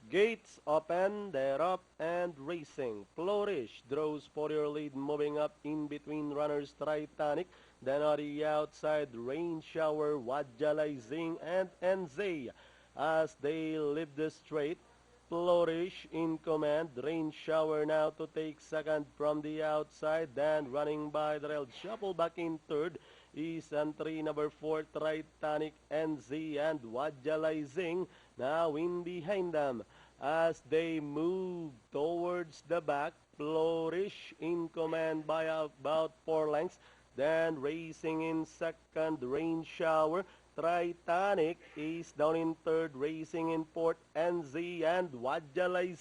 Gates open, they're up and racing. Flourish draws for your lead, moving up in between runners Titanic. Then on the outside, Rain Shower, Wajalay and NZ. As they leave the straight, Flourish in command. Rain Shower now to take second from the outside. Then running by the rail, shuffle back in third is entry number 4, Titanic NZ and Wajalay now in behind them as they move towards the back. Flourish in command by about 4 lengths. Then racing in second, Rain Shower. Titanic is down in third, racing in fourth, NZ and Wajalay.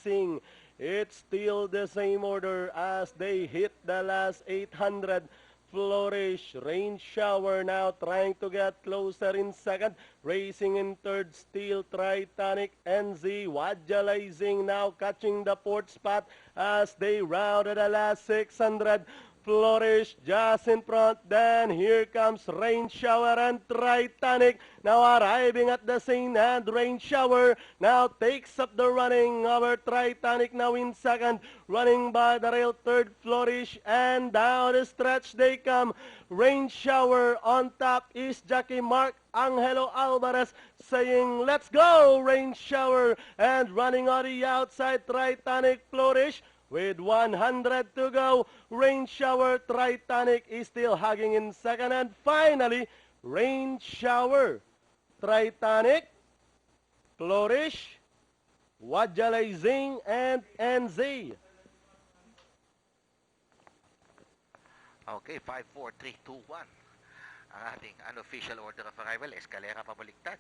It's still the same order as they hit the last 800. Flourish, Rain Shower now trying to get closer in second. Racing in third, still Titanic, NZ, Wajalay now catching the fourth spot as they rounded the last 600. Flourish just in front. Then here comes Rain Shower and Titanic now arriving at the scene, and Rain Shower now takes up the running over Titanic now in second, running by the rail third, Flourish, and down the stretch they come. Rain Shower on top is Jackie Mark Angelo Alvarez saying, "Let's go, Rain Shower," and running on the outside, Titanic, Flourish. With 100 to go, Rain Shower, Titanic is still hugging in second. And finally, Rain Shower, Titanic, Flourish, Wajalay and NZ. Okay, 5, 4, 3, 2, 1. Ang ating unofficial order of arrival, Escalera pabaliktad.